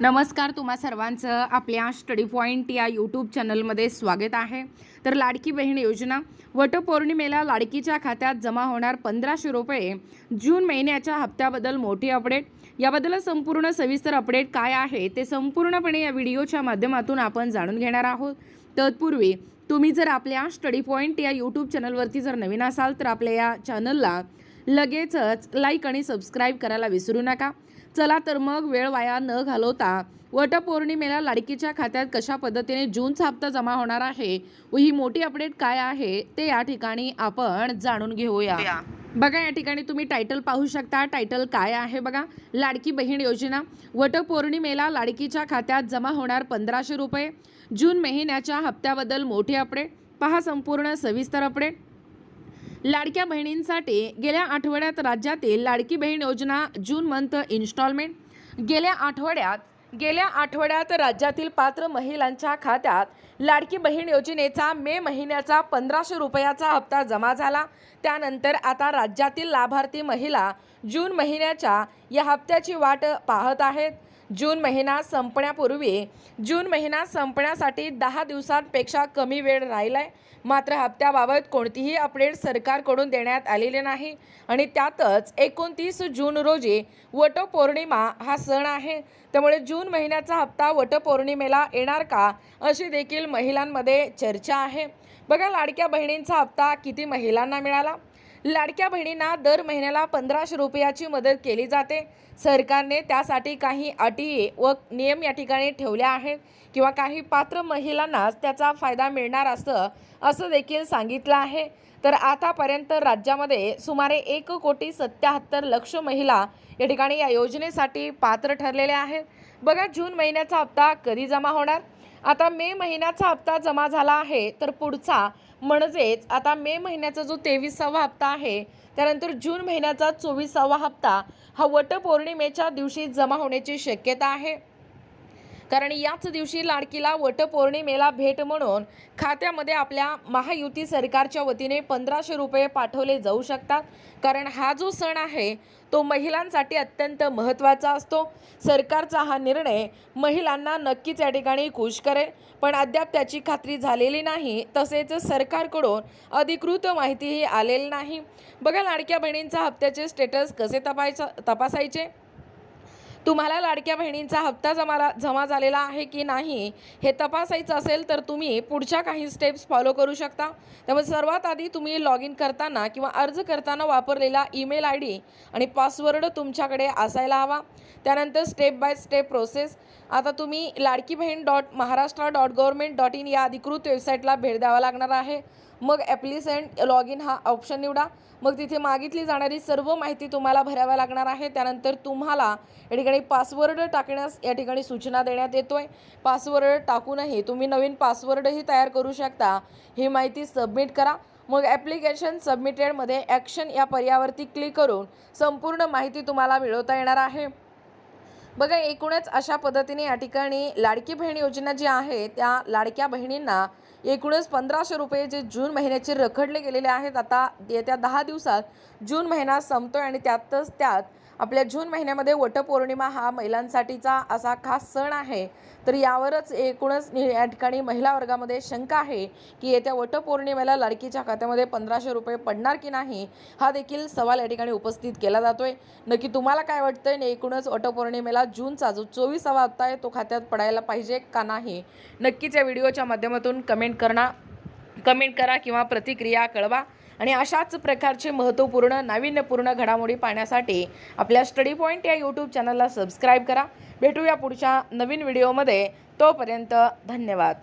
नमस्कार, तुम्हा सर्वांचं आपल्या स्टडी पॉइंट या यूट्यूब चॅनलमध्ये स्वागत आहे। तर लाडकी बहीण योजना वटपौर्णिमेला लाडकीच्या खात्यात जमा होणार 1500 रुपये। जून महिन्याच्या हप्त्याबद्दल मोठी अपडेट। याबद्दल संपूर्ण सविस्तर अपडेट काय आहे ते संपूर्णपणे या व्हिडिओच्या माध्यमातून आपण जाणून घेणार आहोत। तत्पूर्वी तुम्ही जर आपल्या स्टडी पॉइंट या यूट्यूब चॅनलवरती जर नवीन असाल तर आपल्या या चॅनलला लगेचच लाईक आणि सबस्क्राईब करायला विसरू नका। चला तर मग वेळ वाया न घालवता वटपौर्णिमेला लाडकीच्या खात्यात कशा पद्धतीने जूनचा हप्ता जमा होणार आहे व ही मोठी अपडेट काय आहे ते या ठिकाणी आपण जाणून घेऊया। बघा, या ठिकाणी तुम्ही टायटल पाहू शकता। टायटल काय आहे बघा, लाडकी बहीण योजना वटपौर्णिमेला लाडकीच्या खात्यात जमा होणार 1500 रुपये। जून महिन्याच्या हप्त्याबद्दल मोठी अपडेट। पहा संपूर्ण सविस्तर अपडेट। लाडक्या बहिणींसाठी गेल्या आठवड्यात राज्यातील लाडकी बहीण योजना जून मंथ इन्स्टॉलमेंट गेल्या आठवड्यात राज्यातील पात्र महिलांच्या खात्यात लाडकी बहीण योजनेचा मे महिन्याचा 1500 रुपयाचा हप्ता जमा झाला। त्यानंतर आता राज्यातील लाभार्थी महिला जून महिन्याच्या या हप्त्याची वाट पाहत आहेत। जून महिना संपण्यासाठी 10 दिवसांपेक्षा कमी वेळ राहिलाय। मात्र हप्त्याबाबत कोणतीही अपडेट सरकारकडून देण्यात आलेली नाही आणि त्यातच 29 जून रोजी वटपौर्णिमा हा सण आहे। त्यामुळे जून महिन्याचा हप्ता वटपौर्णिमेला येणार का अशी देखील महिलांमध्ये चर्चा आहे। बघा, लाडक्या बहिणींचा हप्ता किती महिलांना मिळाला। लाडक्या बहिणींना दर महिन्याला 1500 रुपयाची मदत केली जाते। सरकारने त्यासाठी काही अटी व नियम या ठिकाणी ठेवले आहेत किंवा काही पात्र महिलांनाच त्याचा फायदा मिळणार असं देखील सांगितलं आहे। तर आतापर्यंत राज्यामध्ये सुमारे 1,77,00,000 महिला या ठिकाणी या योजनेसाठी पात्र ठरलेल्या आहेत। बघा, जून महिन्याचा हप्ता कधी जमा होणार। आता मे महिन्याचा हप्ता जमा झाला आहे तर पुढचा म्हणजेच आता मे महिन्याचा जो 23वा हप्ता आहे त्यानंतर जून महिन्याचा 24वा हप्ता हा वटपौर्णिमेच्या दिवशी जमा होण्याची शक्यता आहे। कारण याच दिवशी लाडकीला वटपौर्णिमेला भेट म्हणून खात्यामध्ये आपल्या महायुती सरकारच्या वतीने 1500 रुपये पाठवले जाऊ शकतात। कारण हा जो सण आहे तो महिलांसाठी अत्यंत महत्त्वाचा असतो। सरकारचा हा निर्णय महिलांना नक्कीच या ठिकाणी खुश करेल, पण अद्याप त्याची खात्री झालेली नाही। तसेच सरकारकडून अधिकृत माहितीही आलेली नाही। बघा, लाडक्या बहिणींचा हप्त्याचे स्टेटस कसे तपासायचे। तुम्हाला लाडक्या बहिणींचा हप्ता जमा झालेला आहे की नाही हे तपासायचं असेल तर तुम्ही पुढच्या काही स्टेप्स फॉलो करू शकता। त्यामुळे सर्वात आधी तुम्ही लॉग इन करताना किंवा अर्ज करताना वापरलेला ईमेल ID आणि पासवर्ड तुमच्याकडे असायला हवा। त्यानंतर स्टेप बाय स्टेप प्रोसेस। आता तुम्ही ladkibahin.maharashtra.government.in या अधिकृत वेबसाईटला भेट द्यावा लागणार आहे। मग ॲप्लिसंट लॉग इन हा ऑप्शन निवडा। मग तिथे मागितली जाणारी सर्व माहिती तुम्हाला भरावी लागणार आहे। त्यानंतर तुम्हाला या ठिकाणी पासवर्ड टाकण्यास या ठिकाणी सूचना देण्यात येतोय। पासवर्ड टाकूनही तुम्ही नवीन पासवर्डही तयार करू शकता। ही माहिती सबमिट करा। मग ॲप्लिकेशन सबमिटेडमध्ये ॲक्शन या पर्यायावरती क्लिक करून संपूर्ण माहिती तुम्हाला मिळवता येणार आहे। बघा, एकूणच अशा पद्धतीने या ठिकाणी लाडकी बहीण योजना जी आहे त्या लाडक्या बहिणींना एकूणच 1500 रुपये जे जून महिन्याचे रखडले गेलेले आहेत। आता येत्या 10 दिवसात जून महिना संपतोय आणि त्यात आपल्या जून महिन्यामध्ये वटपौर्णिमा हा महिलांसाठीचा असा खास सण आहे। तर यावरच एकूणच या ठिकाणी महिला वर्गामध्ये शंका आहे की येत्या वटपौर्णिमेला लाडकीच्या खात्यामध्ये 1500 रुपये पडणार की नाही हा देखील सवाल या ठिकाणी उपस्थित केला जातोय। नक्की तुम्हाला काय वाटतंय, एकूणच वटपौर्णिमेला जूनचा जो 24वा हप्ता आहे तो खात्यात पडायला पाहिजे का नाही, नक्कीच या व्हिडिओच्या माध्यमातून कमेंट करा किंवा प्रतिक्रिया कळवा। आणि अशाच प्रकारचे महत्त्वपूर्ण नाविन्यपूर्ण घडामोडी पाहण्यासाठी आपल्या स्टडी पॉइंट या यूट्यूब चॅनलला सबस्क्राईब करा। भेटूया पुढच्या नवीन व्हिडिओमध्ये। तोपर्यंत धन्यवाद।